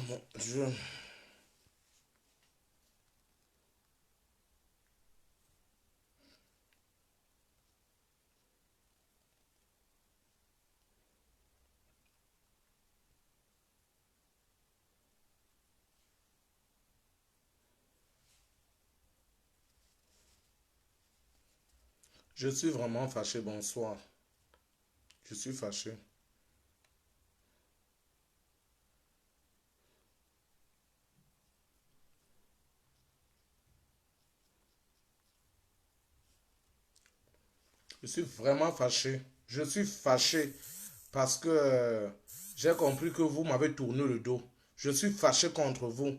mon Dieu. Je suis vraiment fâché, bonsoir. Je suis fâché. Je suis vraiment fâché. Je suis fâché parce que j'ai compris que vous m'avez tourné le dos. Je suis fâché contre vous.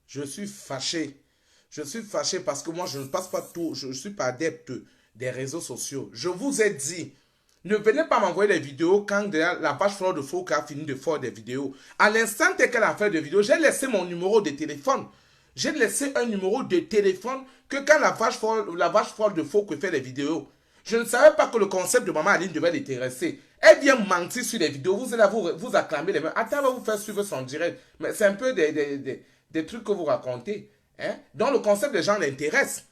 Je suis fâché. Je suis fâché parce que moi, je ne passe pas tout. Je ne suis pas adepte des réseaux sociaux. Je vous ai dit, ne venez pas m'envoyer des vidéos quand déjà la page Fleur de Faux a fini de faire des vidéos. À l'instant qu'elle a fait des vidéos, j'ai laissé mon numéro de téléphone. J'ai laissé un numéro de téléphone que quand la vache folle de Faux fait des vidéos. Je ne savais pas que le concept de Maman Aline devait l'intéresser. Elle vient mentir sur les vidéos. Vous allez vous acclamer les mains. Attends, elle va vous faire suivre son direct. Mais c'est un peu des trucs que vous racontez. Hein? Donc le concept des gens l'intéresse.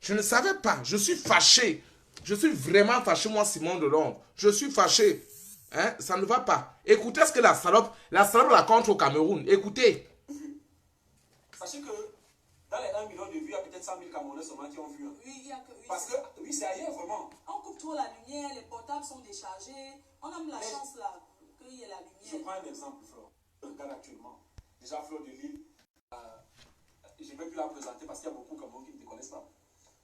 Je ne savais pas. Je suis fâché. Je suis vraiment fâché, moi, Simon Delorme. Je suis fâché. Hein? Ça ne va pas. Écoutez ce que la salope raconte au Cameroun. Écoutez. Sachez que dans les 1 million de vues, il y a peut-être 100 000 Camerounais seulement qui ont vu. Hein. Oui, il y a que... Oui, parce que, oui, c'est ailleurs, vraiment. On coupe trop la lumière, les portables sont déchargés. On a mis la chance, là, qu'il y ait la lumière. Je prends un exemple, Fleur. Je regarde actuellement. Déjà, Fleur de Lille, je ne vais plus la présenter parce qu'il y a beaucoup de Camerounais qui ne te connaissent pas.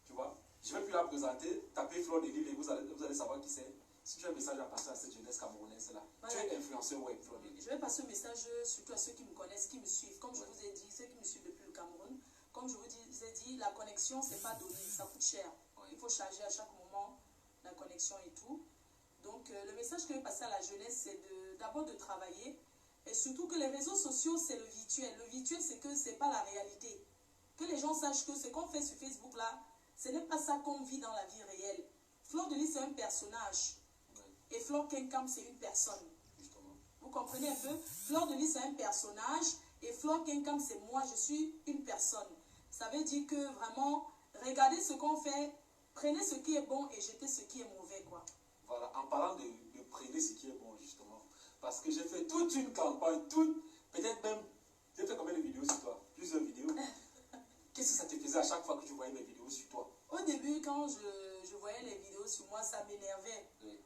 Tu vois? Je ne vais plus la présenter. Tapez Fleur de Lille et vous allez savoir qui c'est. Si tu as un message à passer à cette jeunesse camerounaise-là, voilà. Tu es influenceur web, Fleur de Lille. Je vais passer un message surtout à ceux qui me connaissent, qui me suivent. Comme je vous ai dit, ceux qui me suivent depuis le Cameroun. Comme je vous ai dit, la connexion, c'est pas donné, ça coûte cher. Il faut charger à chaque moment la connexion et tout. Donc, le message que je vais passer à la jeunesse, c'est d'abord de travailler. Et surtout que les réseaux sociaux, c'est le virtuel. Le virtuel, c'est que c'est pas la réalité. Que les gens sachent que ce qu'on fait sur Facebook, là, ce n'est pas ça qu'on vit dans la vie réelle. Fleur de Lys, c'est un personnage. Et Fleur Kenkam, c'est une personne. Justement. Vous comprenez un peu? Fleur de Lys, c'est un personnage. Et Fleur Kenkam, c'est moi, je suis une personne. Ça veut dire que vraiment, regardez ce qu'on fait, prenez ce qui est bon et jetez ce qui est mauvais, quoi. Voilà, en parlant de prenez ce qui est bon, justement. Parce que j'ai fait toute une campagne, peut-être même, j'ai fait combien de vidéos sur toi? Plusieurs vidéos. Qu'est-ce que ça te faisait à chaque fois que tu voyais mes vidéos sur toi? Au début, quand je voyais les vidéos sur moi, ça m'énervait. Oui.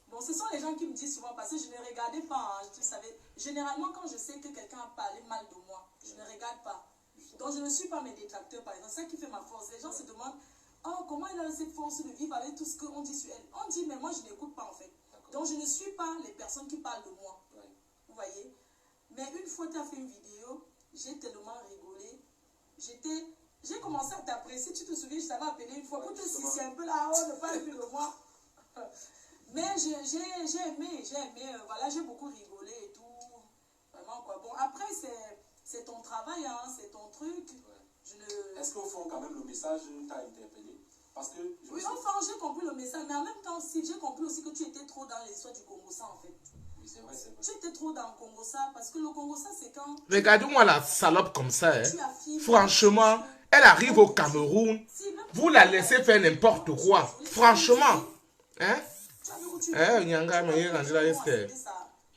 Bon, ce sont les gens qui me disent souvent, parce que je ne regardais pas, hein, tu savais. Généralement, quand je sais que quelqu'un a parlé mal de moi, je ne regarde pas. Donc, je ne suis pas mes détracteurs, par exemple. C'est ça qui fait ma force. Les gens se demandent, oh, comment elle a cette force de vivre avec tout ce qu'on dit sur elle. On dit, mais moi, je n'écoute pas, en fait. Donc, je ne suis pas les personnes qui parlent de moi. Oui. Vous voyez? Mais une fois que tu as fait une vidéo, j'ai tellement rigolé. J'ai commencé à t'apprécier. Tu te souviens, je t'avais appelé une fois pour te sucer un peu là, oh, ne parle plus de moi. Mais j'ai aimé, voilà, j'ai beaucoup rigolé et tout. Vraiment, quoi. Bon, après, c'est ton travail, hein, c'est ton truc. Ouais. Est-ce qu'au fond, quand même, le message t'a interpellé? Parce que oui, enfin, j'ai compris le message, mais en même temps, si j'ai compris aussi que tu étais trop dans l'histoire du Congo-Ça, en fait. Oui, c'est vrai, c'est vrai. Tu étais trop dans le Congo-Ça, parce que le Congo-Ça, c'est quand... Regardez-moi la salope comme ça. Hein. Franchement, elle arrive au Cameroun. Vous la laissez faire n'importe quoi. Franchement. Hein?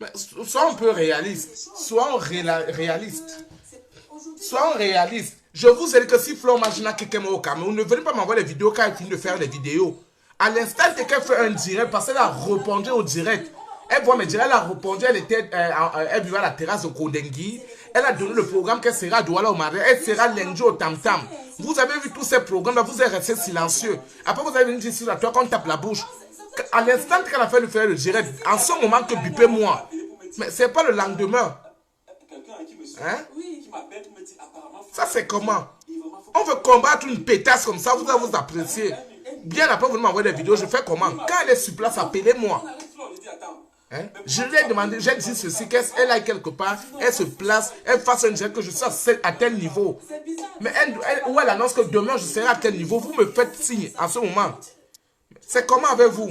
Mais sois un peu réaliste. Sois réaliste. Sois réaliste. Je vous ai dit que si Fleur Magina quelqu'un au Cameroun, ne venez pas m'envoyer des vidéos quand elle finit de faire des vidéos. À l'instant qu'elle fait un direct, parce qu'elle a répondu au direct. Elle voit mes directs, elle a répondu, elle vivait à la terrasse de Kodengui. Elle a donné le programme qu'elle sera à Douala au Marais. Elle sera lundi au Tam Tam. Vous avez vu tous ces programmes-là, vous êtes resté silencieux. Après, vous avez venu dire sur la toi qu'on tape la bouche. À l'instant qu'elle a fait le direct, en ce moment que bipez moi. Mais c'est pas le lendemain. Hein? Ça c'est comment? On veut combattre une pétasse comme ça, vous allez vous apprécier. Bien après, vous m'envoyez des vidéos, je fais comment? Quand elle est sur place, appelez-moi. Hein? Je lui ai demandé, j'ai dit ceci, qu'elle aille quelque part, elle se place, elle fasse un direct que je sais à tel niveau. Mais où elle annonce que demain je serai à tel niveau, vous me faites signe en ce moment. C'est comment avec vous?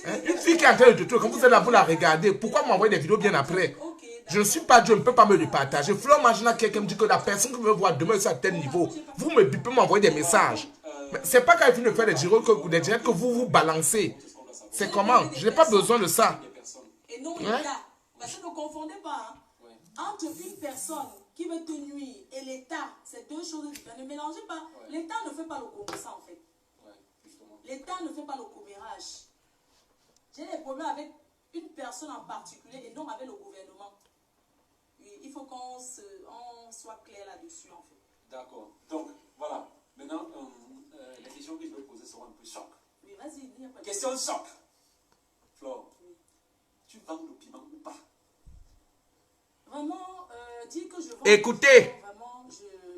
Hein? Une fille qui est en train de te trouver, quand vous êtes là, vous la regardez, pourquoi m'envoyer des vidéos bien après? Je ne suis pas Dieu, je ne peux pas me le partager. Flore Magina, quelqu'un me dit que la personne qui me voit demain est à tel niveau, vous me bipez, m'envoyer des messages. Mais c'est pas quand il finit de faire des directs que vous vous balancez. C'est comment? Je n'ai pas besoin de ça. Et non l'État. Parce que ne confondez pas. Entre une personne qui veut te nuire et l'État, c'est deux choses différentes. Ne mélangez pas. L'État ne fait pas le commerçant en fait. L'État ne fait pas le commérage. J'ai des problèmes avec une personne en particulier et non avec le gouvernement. Il faut qu'on soit clair là-dessus en fait. D'accord. Donc, voilà. Maintenant, les questions que je vais poser seront un peu choc. Oui, vas-y, il n'y a pas de Question choc. Flore, tu vends le piment ou pas? Vraiment, dire que je vends Écoutez. le piment, vraiment,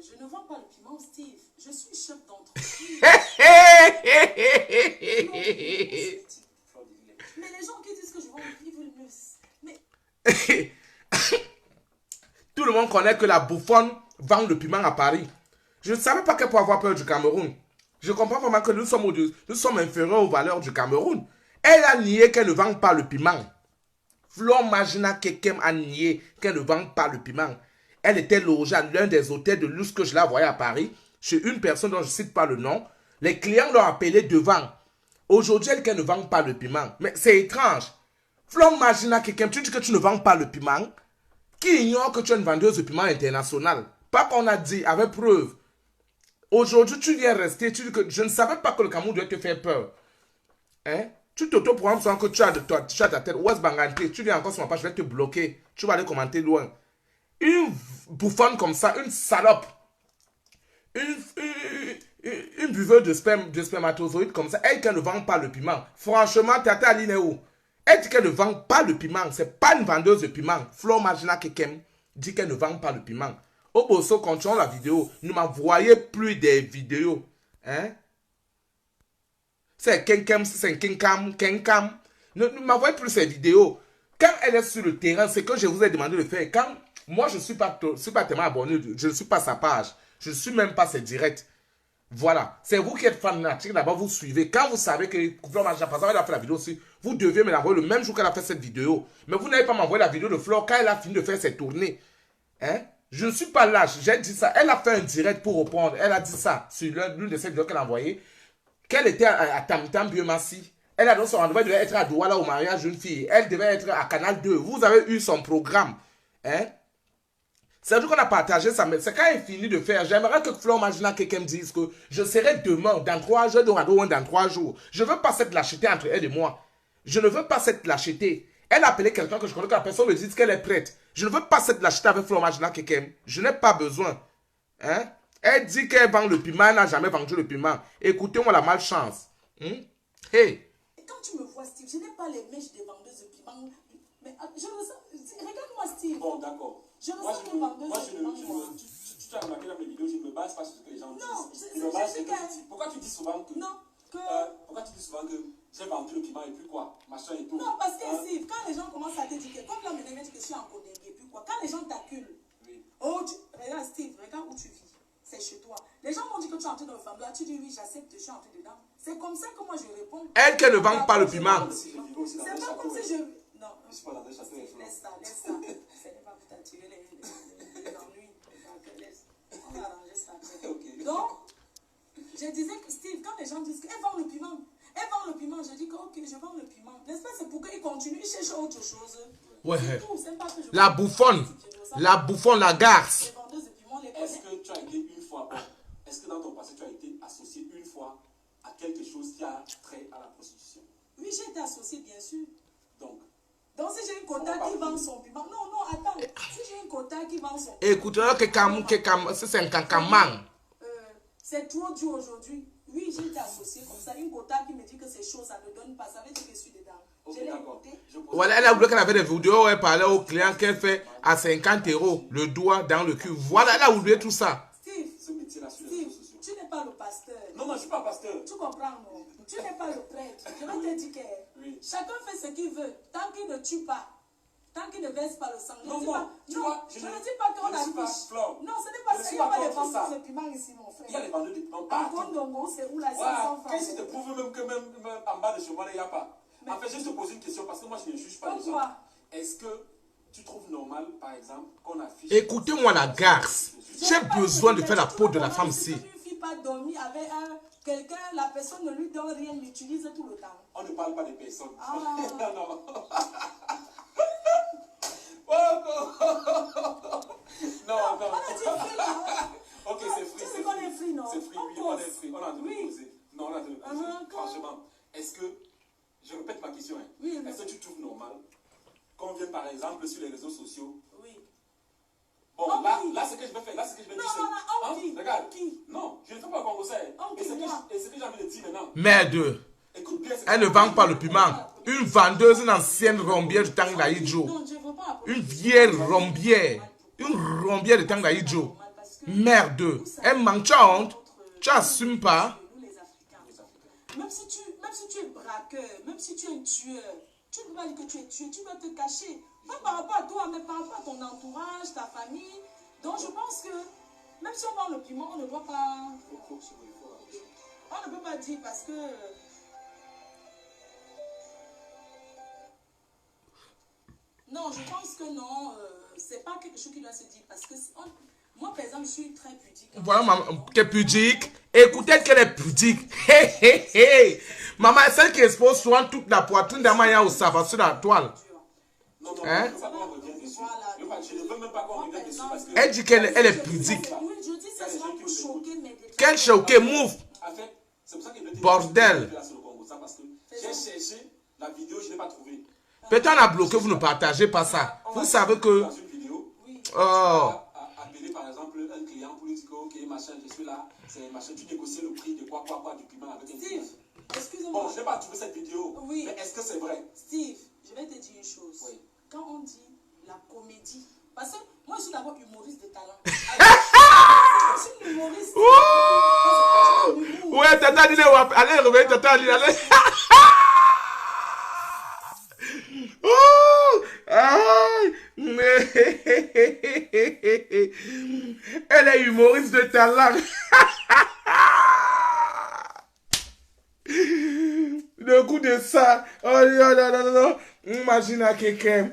je ne vends pas le piment, Steve. Je suis chef d'entreprise. Mais les gens qui disent que je vends le piment, ils veulent me... Mais... Tout le monde connaît que la bouffonne vend le piment à Paris. Je ne savais pas qu'elle pouvait avoir peur du Cameroun. Je comprends vraiment que nous sommes inférieurs aux valeurs du Cameroun. Elle a nié qu'elle ne vend pas le piment. Flore Magina Kekem a nié qu'elle ne vend pas le piment. Elle était logée à l'un des hôtels de luxe que je la voyais à Paris, chez une personne dont je ne cite pas le nom. Les clients l'ont appelée devant. Aujourd'hui, elle qu'elle ne vend pas le piment. Mais c'est étrange. Flore Magina Kekem, tu dis que tu ne vends pas le piment? Qui ignore que tu es une vendeuse de piment internationale? Pas qu'on a dit, avec preuve. Aujourd'hui, tu viens rester, tu dis que je ne savais pas que le Cameroun devait te faire peur. Hein? Tu t'auto-programmes sans que tu as ta tête. West Banganté, tu viens encore sur ma page, je vais te bloquer. Tu vas aller commenter loin. Une bouffonne comme ça, une salope, une buveuse de spermatozoïdes comme ça, elle qui ne vend pas le piment. Franchement, Tata Aline est où? Elle dit qu'elle ne vend pas le piment. C'est pas une vendeuse de piment. Flore Magina Kekem dit qu'elle ne vend pas le piment. Au Bosso, continuons la vidéo. Ne m'envoyez plus des vidéos. Hein? C'est Kenkam, c'est Kenkam. Ne m'envoyez plus ces vidéos. Quand elle est sur le terrain, c'est que je vous ai demandé de faire. Quand moi, je ne suis pas tellement abonné, je ne suis pas sa page. Je ne suis même pas ses directs. Voilà. C'est vous qui êtes fanatique, d'abord vous suivez. Quand vous savez que Flore Magina, par exemple, elle a fait la vidéo aussi, vous deviez me l'envoyer le même jour qu'elle a fait cette vidéo. Mais vous n'avez pas m'envoyer la vidéo de Flore quand elle a fini de faire ses tournées. Hein? Je ne suis pas lâche. J'ai dit ça. Elle a fait un direct pour répondre. Elle a dit ça sur l'une de ces vidéos qu'elle a envoyées. Qu'elle était à Tam-Tam Biomassi. Elle a donné son rendez-vous. Elle devait être à Douala au mariage d'une fille. Elle devait être à Canal 2. Vous avez eu son programme. Hein? C'est vrai qu'on a partagé ça, mais c'est quand elle finit de faire. J'aimerais que Flore Magina quelqu'un me dise que je serai demain, dans 3 jours, dans 3 jours. Je ne veux pas cette lâcheté entre elle et moi. Je ne veux pas cette lâcheté. Elle a appelé quelqu'un que je connais, que la personne me dise qu'elle est prête. Je ne veux pas cette lâcheté avec Flore Magina quelqu'un. Je n'ai pas besoin. Hein? Elle dit qu'elle vend le piment, elle n'a jamais vendu le piment. Écoutez-moi la malchance. Hey! Et quand tu me vois, Steve, je n'ai pas les mèches des vendeuses de piment. Mais je ressens... Regarde-moi, Steve. Bon, d'accord. Je ressens les vendeuses de piment. Tu as remarqué dans mes vidéos, je ne me base pas sur ce que les gens disent. Non, Je me base sur ce que tu dis. Pourquoi tu dis souvent que... Non, que... pourquoi tu dis souvent que j'ai vendu le piment et puis quoi? Machin et tout. Non, parce que Steve, quand les gens commencent à te dire que... Comme là, mes amis, que je suis en coding et puis quoi. Quand les gens t'acculent... Oui. Oh, regarde, Steve, regarde où tu vis. C'est chez toi. Les gens m'ont dit que tu es entré dans le famille. Tu dis oui, j'accepte, je suis entré dedans. C'est comme ça que moi je réponds. Elle qui ne vend pas le piment. C'est pas comme si je... Non, Je suis pas dans le château. laisse ça, laisse ça. Ce n'est pas pour t'attirer les ennuis. Donc, laisse. On va arranger ça après. Ok. Donc, je disais que Steve, quand les gens disent qu'elle vend le piment, elle vend le piment, je dis que ok, je vends le piment. N'est-ce pas? C'est pour qu'ils continuent, ils cherchent autre chose. Ouais. C'est tout, c'est pas que je La bouffonne. La bouffonne, la garce. Les vendeuses de piment, les Est-ce connaissent. que tu as été une fois, est-ce que dans ton passé tu as été associé une fois à quelque chose qui a trait à la prostitution? Oui, j'ai été associée, bien sûr. Donc Si j'ai une quota qui vend son piment. Non, non, attends. Si j'ai une quota qui vend son piment. Écoute-le que c'est un cancamang. C'est trop dur aujourd'hui. Oui, j'ai été associée comme ça. Une quota qui me dit que ces choses, ça ne donne pas. Ça veut dire que je suis dedans. Ok, je l'ai d'accord. écouté. Voilà, elle a oublié qu'elle avait des vidéos où elle parlait aux clients qu'elle fait à 50 € le doigt dans le cul. Voilà, elle a oublié tout ça. Steve, ce métier-là sur les Steve, réseaux sociaux. tu n'es pas le pasteur. Non, non, je ne suis pas pasteur. Tu comprends, non? Tu n'es pas le prêtre. Je vais te dire que Oui. chacun fait ce qu'il veut. Tant qu'il ne tue pas. Tant qu'il ne verse pas le sang. Non, dis non, pas, tu non, vois, je ne dis pas qu'on je ne suis pas affiche. Flore. Non, ce n'est pas Je ne ça. suis Il n'y a pas pas de contre ça. vendeurs de piment ici, mon frère. Il y a les vendeurs de piment En partout. Congo, c'est où la 500 Voilà. francs. Qu'est-ce qui te prouve même que même en bas de chez moi, il n'y a pas? En fait, je te pose une question parce que moi, je ne juge pas les gens. Pourquoi? Est-ce que tu trouves normal, par exemple, qu'on affiche... Écoutez-moi la garce. J'ai besoin de faire la peau de la femme ici. Une fille pas dormir avec quelqu'un, la personne ne lui donne rien, l'utilise tout le temps. On ne parle pas des personnes. Ah. Non. Non. Ok, c'est free. Tu sais qu'on est free, non? C'est free, oui, on est free. On a entendu poser. Non, on a entendu poser. Franchement, est-ce que... Je répète ma question. Hein. Oui, est-ce que tu trouves normal qu'on vienne, par exemple, sur les réseaux sociaux? Oui. Bon, là, ce que je vais faire, Non, regarde. Non, je ne fais pas comme ça. Et ce que j'ai envie de dire maintenant. Merde. Écoute bien. Elle ne vend pas le piment. Une vendeuse, une ancienne rombière du Tang Laïdjo. Non, je veux pas. Une vieille rombière. Une rombière de Tang Laïdjo. Merde. Elle manque, tu as honte. Tu n'assumes pas. Même si tu es braqueur, même si tu es un tueur, tu ne peux pas dire que tu es tueur, tu dois te cacher. Pas par rapport à toi, mais par rapport à ton entourage, ta famille. Donc je pense que même si on vend le piment, on ne doit pas... On ne peut pas dire parce que... Non, je pense que non, c'est pas quelque chose qui doit se dire parce que... Moi, par exemple, je suis très pudique. Voilà, maman, qu'elle est pudique. Écoutez qu'elle est pudique. Maman, celle qui expose souvent toute la poitrine d'un maillot au savon sur la toile. Non, hein? Je ne veux même pas qu'on revienne dessus parce que... Elle dit qu'elle est pudique. Oui, je dis ça souvent pour choquer, mais... Quel choqué, move. En fait, c'est pour ça que Bordel. Parce que j'ai cherché la vidéo, je ne l'ai pas trouvée. Peut-être on a bloqué, vous ne partagez pas ça. Vous savez que... Dans une vidéo, Oh. appeler par exemple un client pour lui dire que ok, machin, je suis là, c'est machin, tu négocies le prix de quoi, du piment avec un client. Steve, excuse-moi. Bon, je n'ai pas trouvé cette vidéo, oui. mais est-ce que c'est vrai? Steve, je vais te dire une chose. Oui. Quand on dit la comédie, parce que moi je suis d'abord humoriste de talent. Je suis une humoriste. Ouais, Tata Aline, allez, revenez, Tata Aline, allez. Oh, aïe. Elle est humoriste de talent. Le coup de ça. Oh non. Imagine à quelqu'un.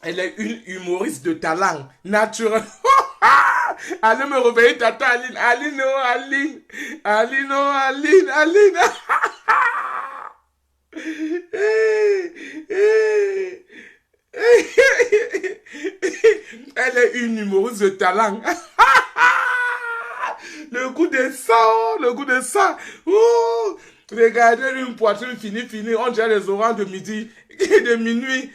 Elle est une humoriste de talent. Naturel. Allez me réveiller, Tata Aline. Aline. Elle est une humoriste de talent. Le coup de ça. Oh, regardez une poitrine finie. On dirait les oranges de midi et de minuit.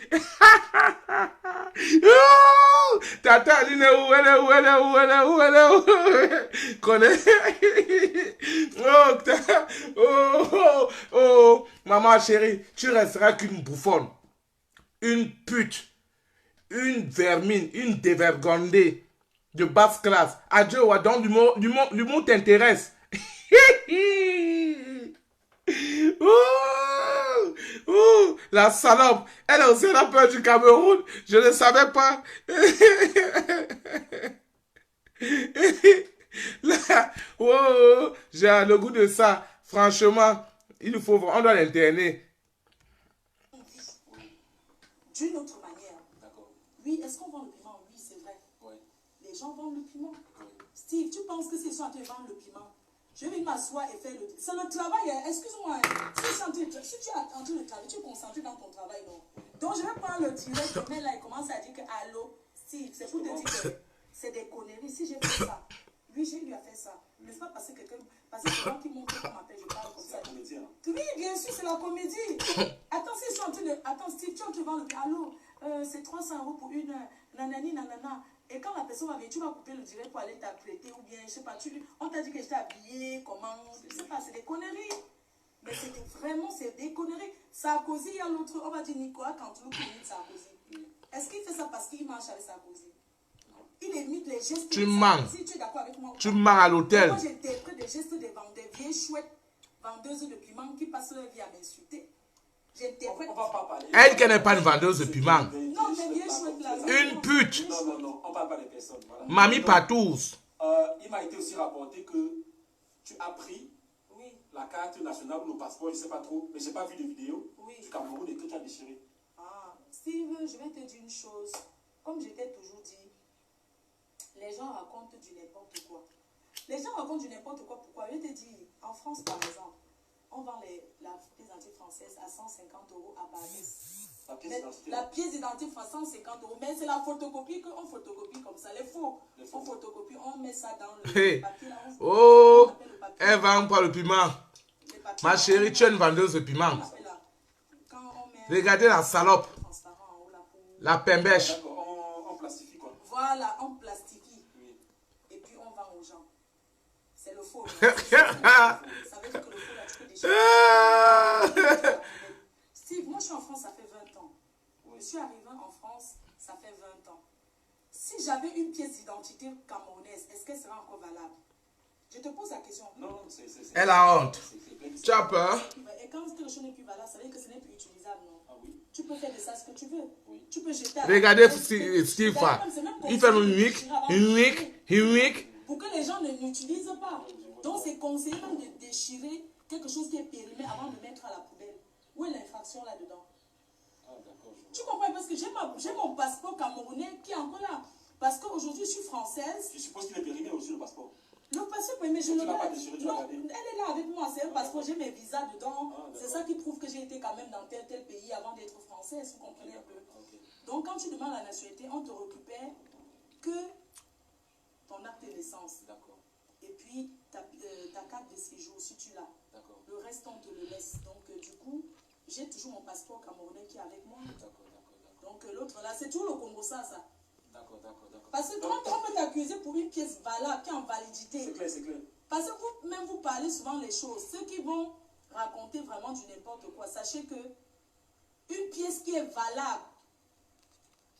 Oh, Tata Aline, où elle est? Connais? Oh, maman chérie, tu resteras qu'une bouffonne, une pute, une vermine, une dévergondée de basse classe. Adieu, donc l'humour t'intéresse. La salope, elle a aussi la peur du Cameroun. Je ne savais pas. Là, j'ai le goût de ça. Franchement, on doit l'interner. D'une autre manière. D'accord. Oui, est-ce qu'on vend le piment? Oui, c'est vrai. Oui. Les gens vendent le piment. Steve, tu penses que c'est soit tu vends le piment? Je vais m'asseoir et faire le... C'est le travail, excuse-moi. Si tu es en train de travailler, tu es concentré dans ton travail, non? Donc je vais prendre le direct, mais là, il commence à dire que allô, Steve, c'est pour te dire que c'est des conneries. Si j'ai fait ça, lui, j'ai lui a fait ça. Mais c'est pas parce que quelqu'un... Parce que c'est moi qui montre qu'on m'appelle, je parle comme ça. Oui, bien sûr, c'est la comédie. Attends, si je suis en train de... Attends, Steve, tu es en train de vendre le... Allô, c'est 300 € pour une... Nanani, nanana. Et quand la personne va venir, tu vas couper le direct pour aller t'apprêter ou bien, je sais pas, on t'a dit que j'étais habillée, comment, je sais pas, c'est des conneries. Mais c'était vraiment, c'est des conneries. Sarkozy, il y a l'autre, on va dire Nicolas Canteloup qui imite Sarkozy. Est-ce qu'il fait ça parce qu'il marche avec Sarkozy? Il imite les gestes. Tu mens. Si tu es d'accord avec moi. Tu mens à l'hôtel. Moi, j'interprète des gestes des vieilles chouettes vendeuses de piment qui passent leur vie à m'insulter. On va pas parler. Elle qui n'est pas une vendeuse de piment. Non, des vieilles chouettes là. Une pute. Non, on parle pas des personnes. Voilà. Mamie Patous. Il m'a été aussi rapporté que tu as pris la carte nationale ou le passeport, je ne sais pas trop, mais je n'ai pas vu de vidéo du Cameroun et que tu as déchiré. Ah, Steve, je vais te dire une chose. comme je t'ai toujours dit, les gens racontent du n'importe quoi. Les gens racontent du n'importe quoi. Pourquoi? Je te dis, en France, par exemple, on vend la pièce d'identité française à 150 € à Paris. La pièce d'identité française, 150 €. Mais c'est la photocopie qu'on photocopie comme ça. Les faux. On photocopie, on met ça dans le papier. Là, oh, elle vend pas le piment. Ma chérie, tu es une vendeuse de piment. Regardez la salope. La pembèche. On plastifie quoi. Voilà, on plastifie. Oui. Et puis on vend aux gens. C'est le faux. Ça veut dire que le faux, là, tu peux déchirer. Steve, moi je suis en France, ça fait 20 ans. Oui. Je suis arrivé en France, ça fait 20 ans. Si j'avais une pièce d'identité camerounaise, est-ce qu'elle serait encore valable? Je te pose la question. Non, elle a honte. Tu as peur? Et quand quelque chose n'est plus valable, ça veut dire que ce n'est plus utilisable, non? Ah oui. Tu peux faire de ça ce que tu veux. Oui. Tu peux jeter à regardez ce qu'il fait. Il fait une week. Pour que les gens ne l'utilisent pas. Donc c'est conseillé même de déchirer quelque chose qui est périmé avant de mettre à la poubelle. Où est l'infraction là-dedans? Ah, d'accord. Tu comprends? Parce que j'ai mon passeport camerounais qui est encore là. Parce qu'aujourd'hui je suis française. Je suppose qu'il est périmé aussi le passeport. Le passeport, mais je le garde. Non, elle est là avec moi, c'est un passeport, j'ai mes visas dedans. C'est ça qui prouve que j'ai été quand même dans tel pays avant d'être française, vous comprenez un peu. Donc quand tu demandes la nationalité, on te récupère que ton acte de naissance. D'accord. Et puis ta carte de séjour, si tu l'as. D'accord. Le reste, on te le laisse. Donc du coup, j'ai toujours mon passeport camerounais qui est avec moi. D'accord. Donc l'autre là, c'est tout le Congo ça. D'accord. Parce que quand on peut t'accuser pour une pièce valable qui est en validité. C'est clair. Parce que vous parlez souvent les choses. Ceux qui vont raconter vraiment du n'importe quoi, sachez que une pièce qui est valable,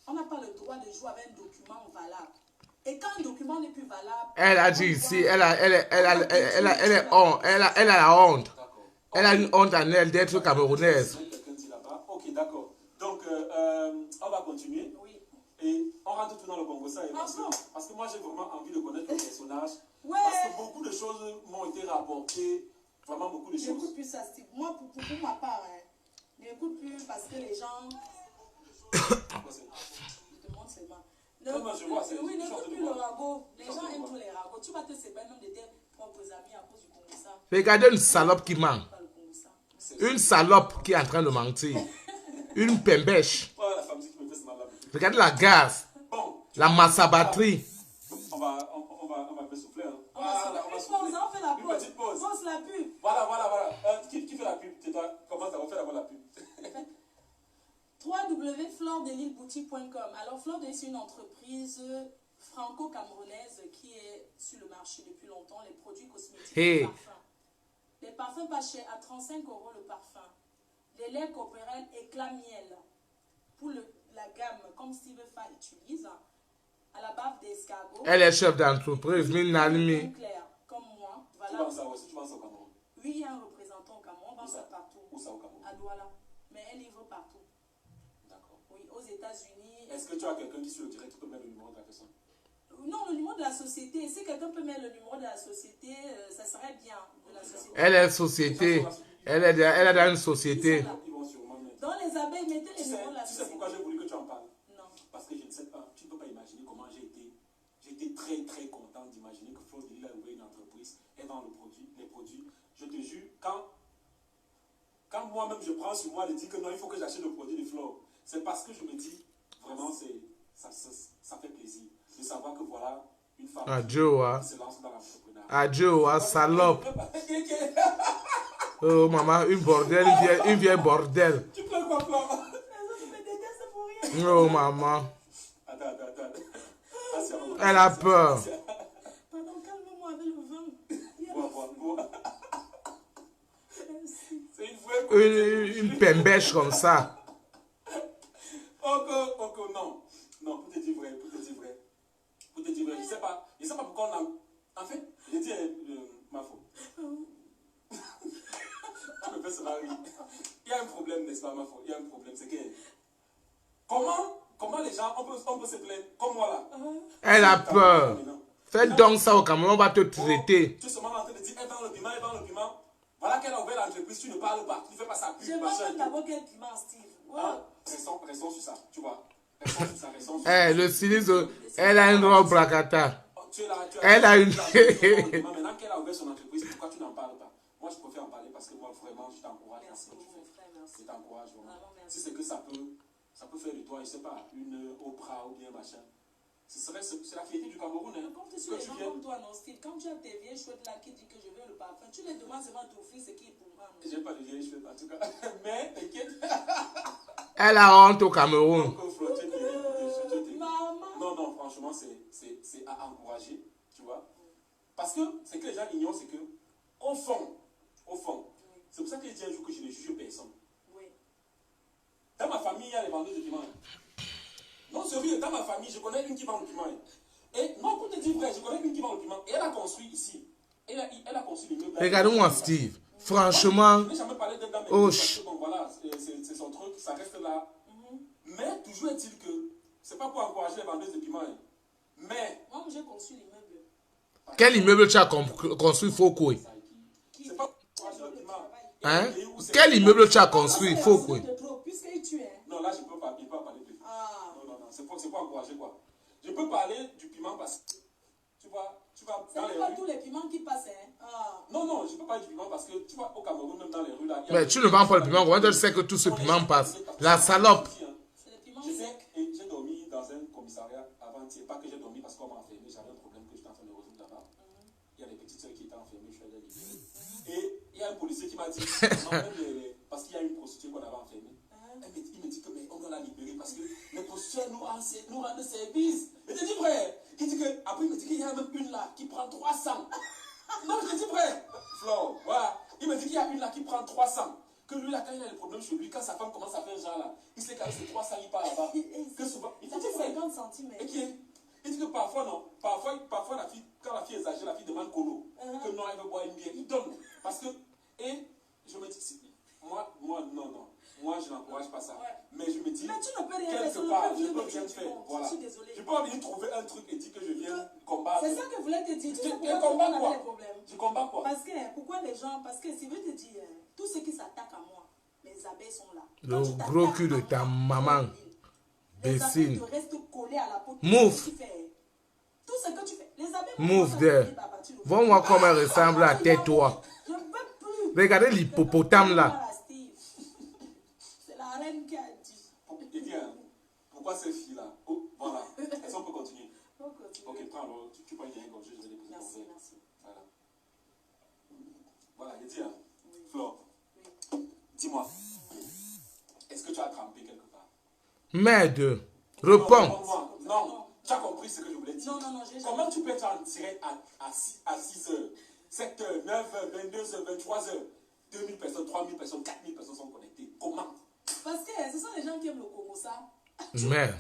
on n'a pas le droit de jouer avec un document valable. Et quand un document n'est plus valable... Elle a dit ici, elle a la honte. Elle a une honte en elle d'être camerounaise. Ok, d'accord. Donc, on va continuer. Oui. Et on rentre tout dans le Congo, ça. Parce que moi, j'ai vraiment envie de connaître le personnage. Ouais. Parce que beaucoup de choses m'ont été rapportées. Vraiment beaucoup de choses. J'écoute plus ça, Steve. Moi, pour ma part, n'écoute plus parce que les gens... Je te montre seulement. Oui, n'écoute plus le ragot. Les gens aiment tous les ragots. Tu vas te séparer même de tes propres amis à cause du Congo, ça. Regardez une salope qui ment. Une salope qui est en train de mentir. Une pembèche. Regardez la gaz. La massabatterie. On va un peu souffler. On fait la pause. Une petite pause. Pause la pub. Voilà. Qui fait la pub? C'est toi. Comment ça va faire d'abord la pub? www.floredelilleboutique.com. Alors, Fleur de Lille, c'est une entreprise franco-camerounaise qui est sur le marché depuis longtemps. Les produits cosmétiques et parfums. Les parfums pas chers à 35 € le parfum. Les laits corporels éclat miel. Pour la gamme, comme Steve Fa utilise, à la bave d'escargot. Elle est chef d'entreprise, Minalmi. Comme moi. Voilà. Tu vas ça aussi, tu vas ça au Cameroun? Oui, il y a un représentant au Cameroun, on vend ça partout. Où ça au Cameroun? À Douala. Mais elle livre partout. D'accord. Oui, aux États-Unis. Est-ce que tu as quelqu'un qui sur le direct peut mettre le numéro de la personne? Non, le numéro de la société. Si quelqu'un peut mettre le numéro de la société, ça serait bien. De la société. Elle est société. Elle est dans une société. Dans les abeilles, mettez les numéros de la société. Tu sais pourquoi j'ai voulu que tu en parles? Non. Parce que je ne sais pas, tu ne peux pas imaginer comment j'ai été. J'étais très content d'imaginer que Fleur de Lille a ouvert une entreprise et dans les produits. Je te jure, quand moi-même je prends sur moi de dire que non, il faut que j'achète le produit de Fleur, c'est parce que je me dis, vraiment, ça fait plaisir de savoir que voilà une femme qui se lance dans l'entrepreneuriat. Adieu, salope. Oh maman, une vieille bordel. Tu pleures quoi, Fleur? Oh maman. Attends. Elle a peur. Pardon, calme-moi avec le vin. Bois. C'est une vraie Une pembèche comme ça. Ok, non, pour te dire vrai. Je sais pas pourquoi on a... En fait, j'ai dit ma faute. Tu me fais cela, oui. Il y a un problème, n'est-ce pas, ma faute? Il y a un problème, c'est que... Comment les gens, on peut se plaindre, comme moi là? Elle a peur. Fais donc ça au Cameroun, on va te traiter. Tu es seulement en train de dire, elle vend le piment. Voilà qu'elle a ouvert l'entreprise, tu ne parles pas, tu ne fais pas ça. Je vois même d'abord quel piment, Steve. Wow. Restons sur ça, tu vois. Ça ressort. Eh, le styliste, elle a une robe bracata. Tu es là, Elle a une... Maintenant qu'elle a ouvert son entreprise, pourquoi tu n'en parles pas? Moi, je préfère en parler parce que moi, vraiment, je t'encourage dans ce que tu fais. Je t'encourage vraiment. Si c'est que ça peut faire de toi, je sais pas, une Oprah ou bien machin. C'est la fierté du Cameroun. Hein. Quand tu es gens comme toi, non, style, quand tu as tes vieilles chouettes là qui disent que je veux le parfum, tu les demandes seulement de t'offrir ce qui est pour moi. J'ai pas de vieilles chouettes en tout cas. Mais t'inquiète. Elle a honte au Cameroun. Non, non, franchement, c'est à encourager, tu vois. Parce que ce que les gens ignorent, c'est que, au fond, c'est pour ça que je dis un jour que je ne juge personne. Oui. Dans ma famille, il y a les vendeurs de piment. Non, sérieux, dans ma famille, je connais une qui vend le piment. Et non, pour te dire vrai, je connais une qui vend le piment. Et elle a construit ici. Elle a construit l'immeuble. Regarde-moi, Steve. Franchement. Je n'ai jamais parlé d'un gars, mais Oh, bon, voilà, c'est son truc, ça reste là. Mais toujours est-il que, c'est pas pour encourager les vendeuses de piment. Mais. Moi, j'ai construit l'immeuble. Quel immeuble tu as construit, Fokoué? C'est pas pour encourager le piment. Hein? Quel immeuble tu as construit, Fokoué? Non, là, je peux pas parler de. Non, c'est pour encourager quoi. Je peux parler du piment parce que, tu vois dans les rues. C'est pas tous les piments qui passent, hein. Non, je peux parler du piment parce que, tu vois, au Cameroun, même dans les rues là. Mais tu ne vends pas le piment, comment tu sais que tout ce piment passe? La salope. C'est le piment sec. J'ai dormi dans un commissariat avant-hier. Pas que j'ai dormi parce qu'on m'a enfermé, j'avais un problème que j'étais en train de résoudre là-bas. Il y a des petites soeurs qui étaient enfermées, je suis allé les libérer. Et il y a un policier qui m'a dit, parce qu'il y a une prostituée qu'on avait enfermée. Il me dit que mais on doit la libérer parce que les prostituées nous rendent service. Et je dis vrai. Il dit que, après il me dit qu'il y a même une là qui prend 300. Non, je dis vrai. Flo, voilà. Il me dit qu'il y a une là qui prend 300. Que lui là, quand il a des problèmes chez lui, quand sa femme commence à faire genre là, il sait qu'avec ses 300, il part là-bas. Que souvent, il dit vrai. 50 centimes. Et qui est? Il dit que parfois non. Parfois la fille, quand la fille exagère, la fille demande colo. Que non, elle veut boire une bière. Il donne. Parce que, et je me dis, moi, non. Moi, je n'encourage pas ça. Ouais. Mais je me dis, mais tu ne peux rien quelque part, je peux rien faire. Voilà. Je suis désolée. Je peux pas venir trouver un truc et dire que je viens combattre. C'est ça que je voulais te dire. Tu je combats quoi? Je combats quoi? Parce que, pourquoi les gens, parce que si je veux te dire, tous ceux qui s'attaquent à moi, mes abeilles sont là. Le gros cul de ta maman. Les abeilles te restent collées à la peau. Move. Tout ce que tu fais. Les abeilles move there. Va voir comment elle ressemble à tais-toi. Je ne peux plus. Regardez l'hippopotame là. Qui a dit. Pourquoi ces filles-là? Oh, voilà. Est-ce qu'on peut continuer? Ok, prends alors. Tu peux y aller comme je vais déposer. Merci. Voilà. Voilà, je dis, hein. Oui. Flore, oui. Dis-moi, est-ce que tu as trempé quelque part? Merde. Réponds. Non, tu as compris ce que je voulais dire. Non, j'ai jamais. Comment tu peux être en direct à 6 heures, 7 heures, 9 heures, 22 heures, 23 heures, 2000 personnes, 3000 personnes, 4000 personnes sont connectées? Comment? Parce que ce sont les gens qui aiment le Congo, ça. Merde.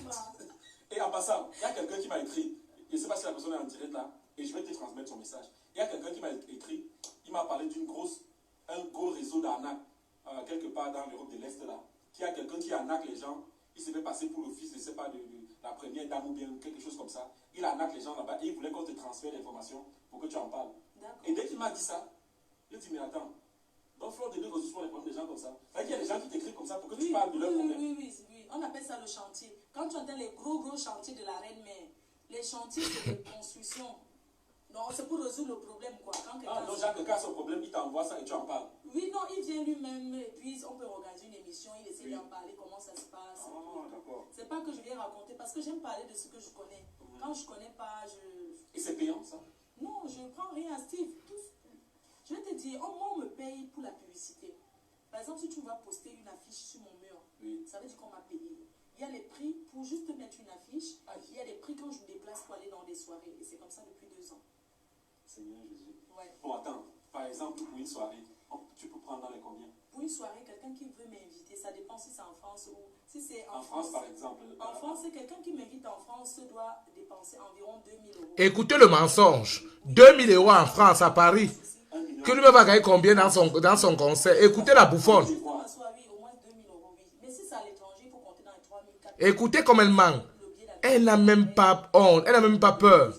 Et en passant, il y a quelqu'un qui m'a écrit, je ne sais pas si la personne est en direct là, et je vais te transmettre son message. Il y a quelqu'un qui m'a écrit, il m'a parlé un gros réseau d'arnaques, quelque part dans l'Europe de l'Est là, qui a quelqu'un qui arnaque les gens, il se fait passer pour le fils, je ne sais pas, de la première dame ou bien quelque chose comme ça. Il arnaque les gens là-bas et il voulait qu'on te transfère l'information pour que tu en parles. Et dès qu'il m'a dit ça, je dis mais attends. Donc, Flore de Lille résout souvent les problèmes des gens comme ça. Il y a des gens qui t'écrivent comme ça pour que tu parles de leurs problèmes. Oui. On appelle ça le chantier. Quand tu entends les gros chantiers de la Reine-Mère, les chantiers, c'est de construction. Non, c'est pour résoudre le problème, quoi. Donc, quelqu'un a son problème, il t'envoie ça et tu en parles. Oui, non, il vient lui-même et puis on peut organiser une émission, il essaie d'en parler, comment ça se passe. D'accord. C'est pas que je viens raconter, parce que j'aime parler de ce que je connais. Quand je connais pas, Et c'est payant, ça? Non, je ne prends rien, Steve. Je vais te dire, moi, on me paye pour la publicité. Par exemple, si tu vas poster une affiche sur mon mur, ça veut dire qu'on m'a payé. Il y a les prix pour juste mettre une affiche. Il y a les prix quand je me déplace pour aller dans des soirées. Et c'est comme ça depuis 2 ans. Seigneur Jésus. Ouais. Bon, attends. Par exemple, pour une soirée, tu peux prendre dans les combien? Pour une soirée, quelqu'un qui veut m'inviter, ça dépend si c'est en France ou si c'est en France, par exemple. En France, c'est quelqu'un qui m'invite en France doit dépenser environ 2000 €. Écoutez le mensonge. 2000 € en France, à Paris. Que lui va gagner combien dans son concert? Écoutez la bouffonne. Écoutez comme elle ment. Elle n'a même pas honte. Elle n'a même pas peur.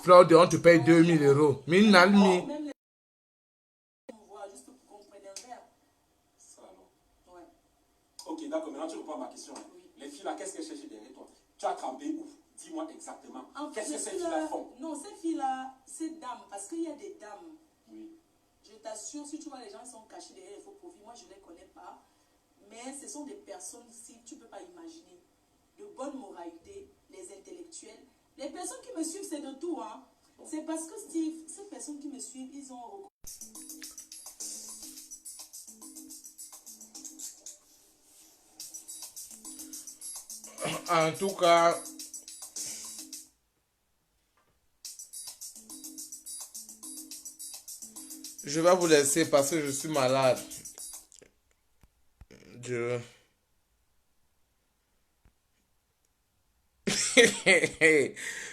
Flore, on te paye 2000 €. Minalmi. d'accord, maintenant tu réponds à ma question. Oui. Les filles là, qu'est-ce qu'elles cherchent derrière toi? Tu as trempé où? Dis-moi exactement. En fait, Qu'est-ce que ces filles-là font? non, ces filles-là, ces dames, parce qu'il y a des dames. Oui. Je t'assure, si tu vois les gens qui sont cachés derrière les faux profils, moi je ne les connais pas. Mais ce sont des personnes, si tu ne peux pas imaginer, de bonne moralité, les intellectuels. Les personnes qui me suivent, c'est de tout. Hein. C'est parce que Steve, ces personnes qui me suivent, ils ont... En tout cas, je vais vous laisser parce que je suis malade. Je...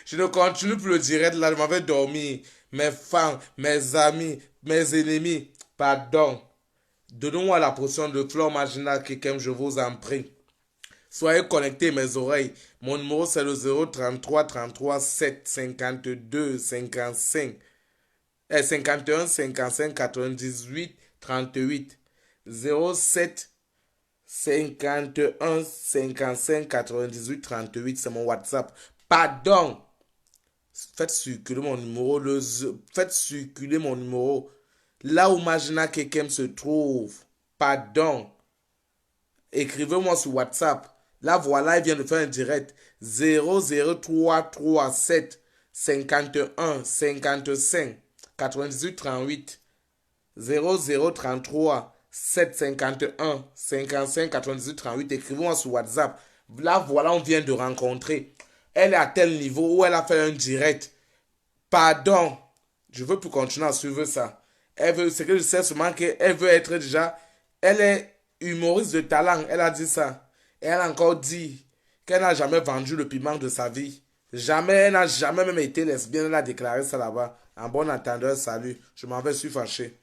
Je ne continue plus le direct là, je m'avais dormi. Mes fans, mes amis, mes ennemis, pardon. Donnez-moi la portion de flore marginal Kekem, je vous en prie. Soyez connectés mes oreilles. Mon numéro c'est le 033 33 7 52 55 51 55 98 38 07 51 55 98 38, c'est mon WhatsApp. Pardon. Faites circuler mon numéro. Faites circuler mon numéro. Là où Magina Kekem se trouve. Pardon. Écrivez-moi sur WhatsApp. Là, voilà, il vient de faire un direct. 00337 51 55 98 38. 0033 751 55 98 38. Écrivez-moi sur WhatsApp. Là, voilà, on vient de rencontrer. Elle est à tel niveau où elle a fait un direct. Pardon. Je veux plus continuer à suivre ça. Elle veut, c'est que je sais seulement qu'elle veut être déjà. Elle est humoriste de talent. Elle a dit ça. Et elle a encore dit qu'elle n'a jamais vendu le piment de sa vie. Jamais, elle n'a jamais même été lesbienne. Elle a déclaré ça là-bas. En bon entendeur, salut. Je m'en vais, je suis fâché.